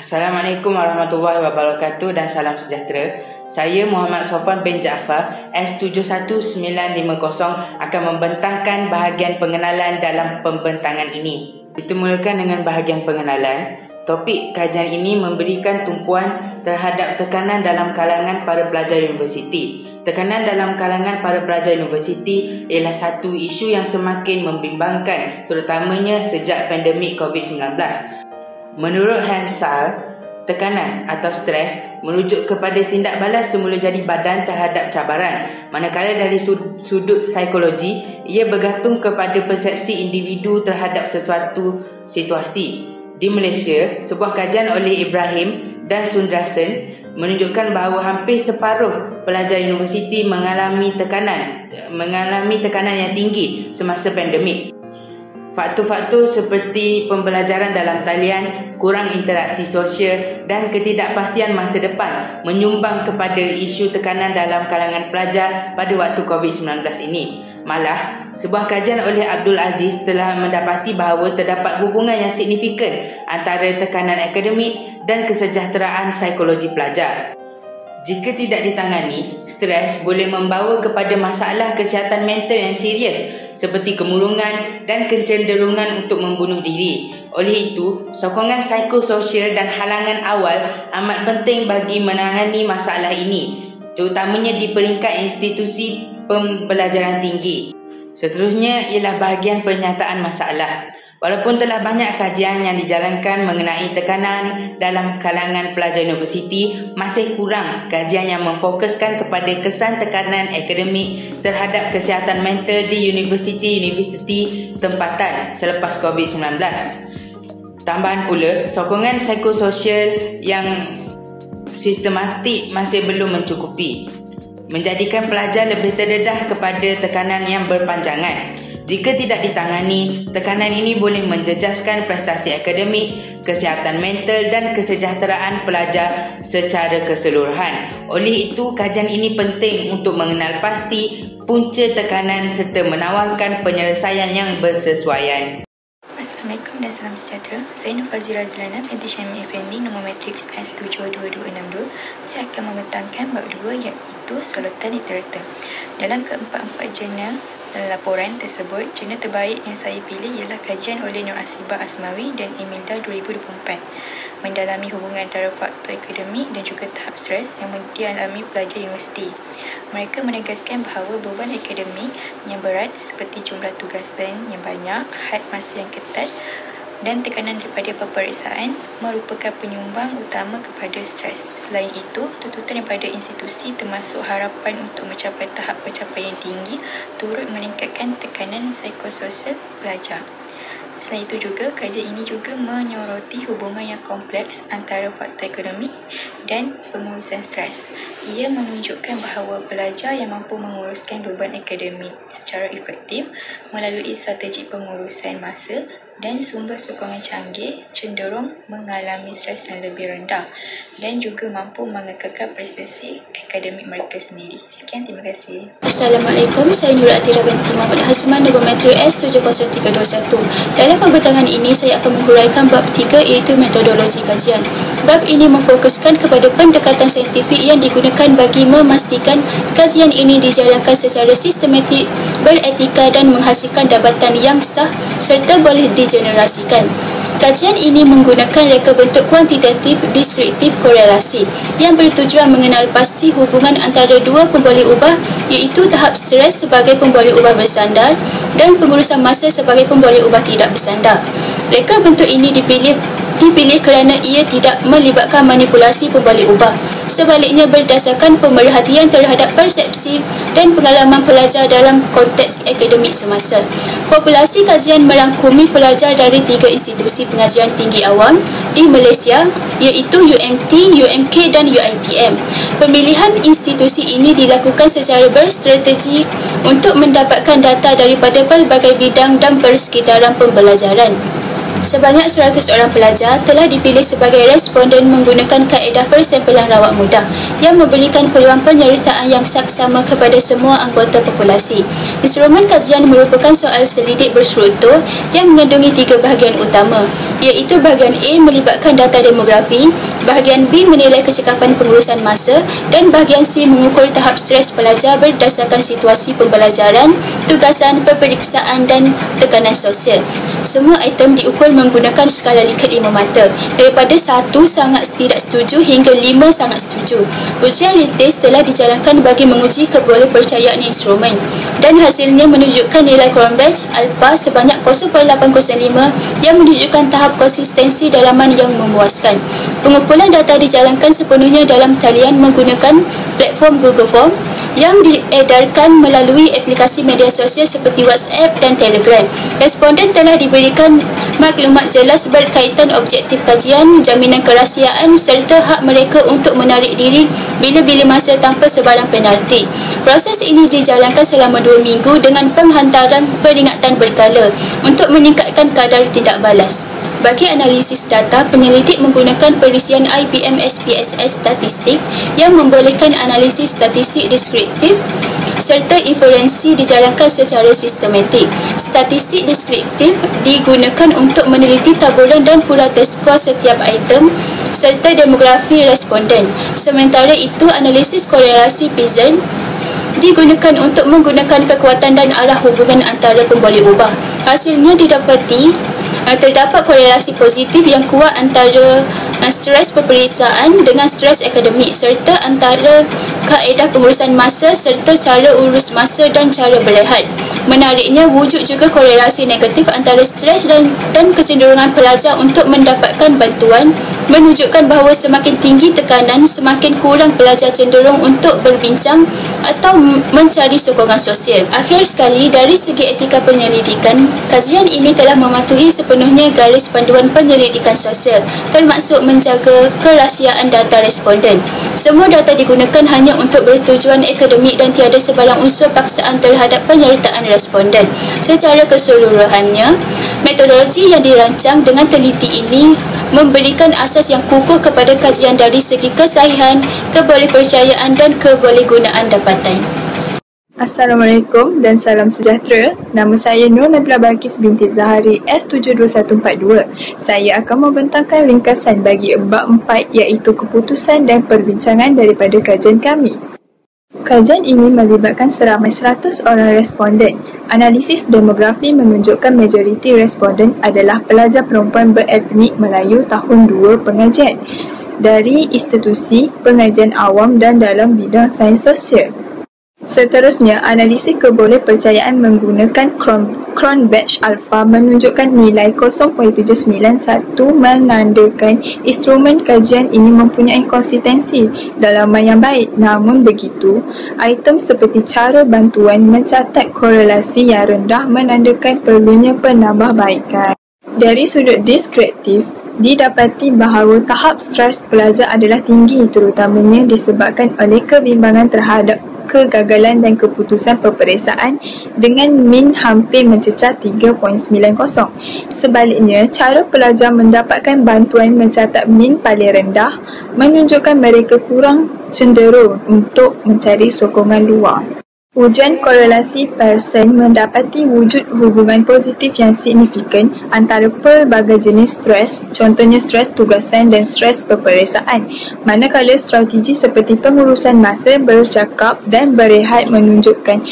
Assalamualaikum warahmatullahi wabarakatuh dan salam sejahtera. Saya Muhammad Sofwan bin Jaafar, S71950 akan membentangkan bahagian pengenalan dalam pembentangan ini. Kita mulakan dengan bahagian pengenalan. Topik kajian ini memberikan tumpuan terhadap tekanan dalam kalangan para pelajar universiti. Tekanan dalam kalangan para pelajar universiti ialah satu isu yang semakin membimbangkan, terutamanya sejak pandemik COVID-19. Menurut Hansard, tekanan atau stres merujuk kepada tindak balas semula jadi badan terhadap cabaran, manakala dari sudut psikologi, ia bergantung kepada persepsi individu terhadap sesuatu situasi. Di Malaysia, sebuah kajian oleh Ibrahim dan Sundarsan menunjukkan bahawa hampir separuh pelajar universiti mengalami tekanan yang tinggi semasa pandemik. Faktor-faktor seperti pembelajaran dalam talian, kurang interaksi sosial dan ketidakpastian masa depan menyumbang kepada isu tekanan dalam kalangan pelajar pada waktu COVID-19 ini. Malah, sebuah kajian oleh Abdul Aziz telah mendapati bahawa terdapat hubungan yang signifikan antara tekanan akademik dan kesejahteraan psikologi pelajar. Jika tidak ditangani, stres boleh membawa kepada masalah kesihatan mental yang serius seperti kemurungan dan kecenderungan untuk membunuh diri. Oleh itu, sokongan psikososial dan halangan awal amat penting bagi menangani masalah ini, terutamanya di peringkat institusi pembelajaran tinggi. Seterusnya ialah bahagian pernyataan masalah. Walaupun telah banyak kajian yang dijalankan mengenai tekanan dalam kalangan pelajar universiti, masih kurang kajian yang memfokuskan kepada kesan tekanan akademik terhadap kesihatan mental di universiti-universiti tempatan selepas COVID-19. Tambahan pula, sokongan psikososial yang sistematik masih belum mencukupi, menjadikan pelajar lebih terdedah kepada tekanan yang berpanjangan. Jika tidak ditangani, tekanan ini boleh menjejaskan prestasi akademik, kesihatan mental dan kesejahteraan pelajar secara keseluruhan. Oleh itu, kajian ini penting untuk mengenal pasti punca tekanan serta menawarkan penyelesaian yang bersesuaian. Assalamualaikum dan salam sejahtera. Saya Nur Fazira Zulana binti Syamil Effendi, nombor matriks S72262. Saya akan membentangkan bab 2 iaitu sorotan literatur. Dalam keempat-empat jurnal laporan tersebut, jurnal terbaik yang saya pilih ialah kajian oleh Nur Asibah Asmawi dan Emilda 2024, mendalami hubungan antara faktor akademik dan juga tahap stres yang dialami pelajar universiti. Mereka menegaskan bahawa beban akademik yang berat seperti jumlah tugasan yang banyak, had masa yang ketat dan tekanan daripada peperiksaan merupakan penyumbang utama kepada stres. Selain itu, tuntutan daripada institusi termasuk harapan untuk mencapai tahap pencapaian tinggi turut meningkatkan tekanan psikososial pelajar. Selain itu juga, kajian ini juga menyoroti hubungan yang kompleks antara faktor akademik dan pengurusan stres. Ia menunjukkan bahawa pelajar yang mampu menguruskan beban akademik secara efektif melalui strategi pengurusan masa dan sumber sokongan canggih cenderung mengalami stres yang lebih rendah dan juga mampu mengekalkan prestasi akademik mereka sendiri. Sekian, terima kasih. Assalamualaikum, saya Nur Atira binti Muhammad Hazman, nombor matrik S70321. Dalam pembentangan ini, saya akan menghuraikan bab 3 iaitu metodologi kajian. Bab ini memfokuskan kepada pendekatan saintifik yang digunakan bagi memastikan kajian ini dijalankan secara sistematik, beretika dan menghasilkan dapatan yang sah serta boleh digenerasikan. Kajian ini menggunakan reka bentuk kuantitatif deskriptif korelasi yang bertujuan mengenal pasti hubungan antara dua pemboleh ubah iaitu tahap stres sebagai pemboleh ubah bersandar dan pengurusan masa sebagai pemboleh ubah tidak bersandar. Reka bentuk ini dipilih kerana ia tidak melibatkan manipulasi pemboleh ubah. Sebaliknya, berdasarkan pemerhatian terhadap persepsi dan pengalaman pelajar dalam konteks akademik semasa. Populasi kajian merangkumi pelajar dari 3 institusi pengajian tinggi awam di Malaysia iaitu UMT, UMK dan UiTM. Pemilihan institusi ini dilakukan secara berstrategi untuk mendapatkan data daripada pelbagai bidang dan persekitaran pembelajaran. Sebanyak 100 orang pelajar telah dipilih sebagai responden menggunakan kaedah persempelan rawat mudah yang memberikan peluang penyertaan yang saksama kepada semua anggota populasi. Instrumen kajian merupakan soal selidik berstruktur yang mengandungi 3 bahagian utama, iaitu bahagian A melibatkan data demografi, bahagian B menilai kecekapan pengurusan masa dan bahagian C mengukur tahap stres pelajar berdasarkan situasi pembelajaran, tugasan, peperiksaan dan tekanan sosial. Semua item diukur menggunakan skala Likert 5 mata, daripada 1 sangat tidak setuju hingga 5 sangat setuju. Ujian lintis telah dijalankan bagi menguji kebolehpercayaan instrumen dan hasilnya menunjukkan nilai Cronbach alpha sebanyak 0.805 yang menunjukkan tahap konsistensi dalaman yang memuaskan. Pengumpulan data dijalankan sepenuhnya dalam talian menggunakan platform Google Form yang diedarkan melalui aplikasi media sosial seperti WhatsApp dan Telegram. Responden telah diberikan maklumat jelas berkaitan objektif kajian, jaminan kerahsiaan serta hak mereka untuk menarik diri bila-bila masa tanpa sebarang penalti. Proses ini dijalankan selama 2 minggu dengan penghantaran peringatan berkala untuk meningkatkan kadar tindak balas. Bagi analisis data, penyelidik menggunakan perisian IBM SPSS statistik yang membolehkan analisis statistik deskriptif serta inferensi dijalankan secara sistematik. Statistik deskriptif digunakan untuk meneliti taburan dan purata skor setiap item serta demografi responden. Sementara itu, analisis korelasi Pearson digunakan untuk menggunakan kekuatan dan arah hubungan antara pemboleh ubah. Hasilnya didapati terdapat korelasi positif yang kuat antara stres peperiksaan dengan stres akademik serta antara kaedah pengurusan masa serta cara urus masa dan cara berehat. Menariknya, wujud juga korelasi negatif antara stres dan kecenderungan pelajar untuk mendapatkan bantuan, menunjukkan bahawa semakin tinggi tekanan, semakin kurang pelajar cenderung untuk berbincang atau mencari sokongan sosial. Akhir sekali, dari segi etika penyelidikan, kajian ini telah mematuhi sepenuhnya garis panduan penyelidikan sosial, termasuk menjaga kerahsiaan data responden. Semua data digunakan hanya untuk bertujuan akademik dan tiada sebarang unsur paksaan terhadap penyertaan responden. Secara keseluruhannya, metodologi yang dirancang dengan teliti ini memberikan asas yang kukuh kepada kajian dari segi kesahihan, kebolehpercayaan dan kebolehgunaan dapatan. Assalamualaikum dan salam sejahtera. Nama saya Nur Nabila Balkis binti Zahari S72142. Saya akan membentangkan ringkasan bagi bab 4 iaitu keputusan dan perbincangan daripada kajian kami. Kajian ini melibatkan seramai 100 orang responden. Analisis demografi menunjukkan majoriti responden adalah pelajar perempuan beretnik Melayu tahun 2 pengajian dari institusi pengajian awam dan dalam bidang sains sosial. Seterusnya, analisis kebolehpercayaan menggunakan Cronbach alpha menunjukkan nilai 0.791 menandakan instrumen kajian ini mempunyai konsistensi dalaman yang baik. Namun begitu, item seperti cara bantuan mencatat korelasi yang rendah menandakan perlunya penambahbaikan. Dari sudut deskriptif, didapati bahawa tahap stres pelajar adalah tinggi terutamanya disebabkan oleh kebimbangan terhadap kegagalan dan keputusan peperiksaan dengan min hampir mencecah 3.90. Sebaliknya, cara pelajar mendapatkan bantuan mencatat min paling rendah menunjukkan mereka kurang cenderung untuk mencari sokongan luar. Ujian korelasi Pearson mendapati wujud hubungan positif yang signifikan antara pelbagai jenis stres, contohnya stres tugasan dan stres peperiksaan, manakala strategi seperti pengurusan masa, bercakap dan berehat menunjukkan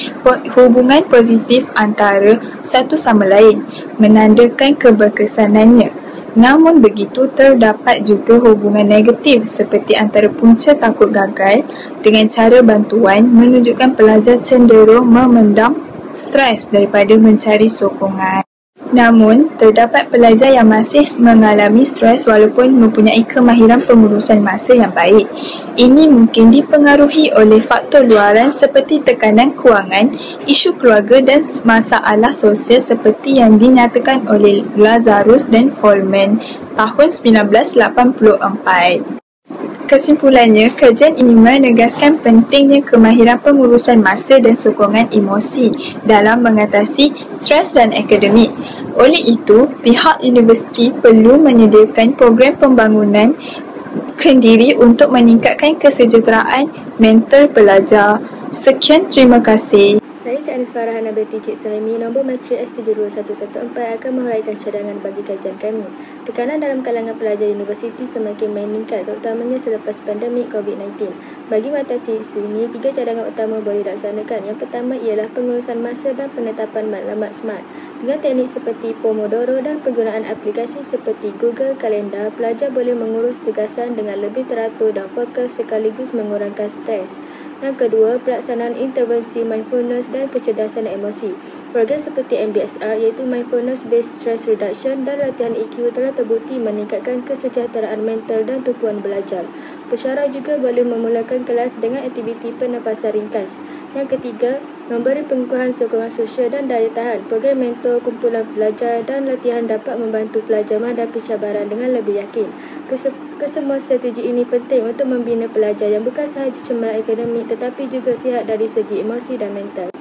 hubungan positif antara satu sama lain, menandakan keberkesanannya. Namun begitu, terdapat juga hubungan negatif seperti antara punca takut gagal dengan cara bantuan menunjukkan pelajar cenderung memendam stres daripada mencari sokongan. Namun, terdapat pelajar yang masih mengalami stres walaupun mempunyai kemahiran pengurusan masa yang baik. Ini mungkin dipengaruhi oleh faktor luaran seperti tekanan kewangan, isu keluarga dan masalah sosial seperti yang dinyatakan oleh Lazarus dan Folman tahun 1984. Kesimpulannya, kajian ini menegaskan pentingnya kemahiran pengurusan masa dan sokongan emosi dalam mengatasi stres dan akademik. Oleh itu, pihak universiti perlu menyediakan program pembangunan kendiri untuk meningkatkan kesejahteraan mental pelajar. Sekian, terima kasih. Saya Cik Anis Farah Nabati Cik Suhaimi, nombor matrik S72114 akan menguraikan cadangan bagi kajian kami. Tekanan dalam kalangan pelajar universiti semakin meningkat terutamanya selepas pandemik COVID-19. Bagi mengatasi isu ini, 3 cadangan utama boleh dilaksanakan. Yang pertama ialah pengurusan masa dan penetapan maklumat smart. Dengan teknik seperti Pomodoro dan penggunaan aplikasi seperti Google Calendar, pelajar boleh mengurus tugasan dengan lebih teratur dan fokus sekaligus mengurangkan stres. Yang kedua, pelaksanaan intervensi mindfulness dan kecerdasan emosi. Program seperti MBSR iaitu Mindfulness Based Stress Reduction dan latihan EQ telah terbukti meningkatkan kesejahteraan mental dan tumpuan belajar. Pesyarah juga boleh memulakan kelas dengan aktiviti pernafasan ringkas. Yang ketiga, memberi pengukuhan sokongan sosial dan daya tahan. Program mentor, kumpulan pelajar dan latihan dapat membantu pelajar menghadapi cabaran dengan lebih yakin. Kesemua strategi ini penting untuk membina pelajar yang bukan sahaja cemerlang akademik tetapi juga sihat dari segi emosi dan mental.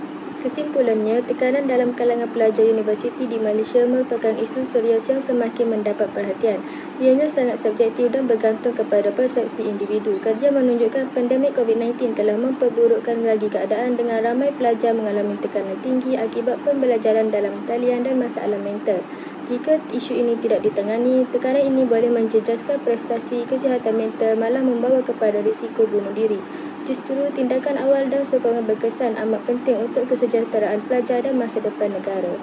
Kesimpulannya, tekanan dalam kalangan pelajar universiti di Malaysia merupakan isu serius yang semakin mendapat perhatian. Ianya sangat subjektif dan bergantung kepada persepsi individu. Kajian menunjukkan pandemik COVID-19 telah memperburukkan lagi keadaan dengan ramai pelajar mengalami tekanan tinggi akibat pembelajaran dalam talian dan masalah mental. Jika isu ini tidak ditangani, tekanan ini boleh menjejaskan prestasi, kesihatan mental, malah membawa kepada risiko bunuh diri. Justru tindakan awal dan sokongan berkesan amat penting untuk kesejahteraan pelajar dan masa depan negara.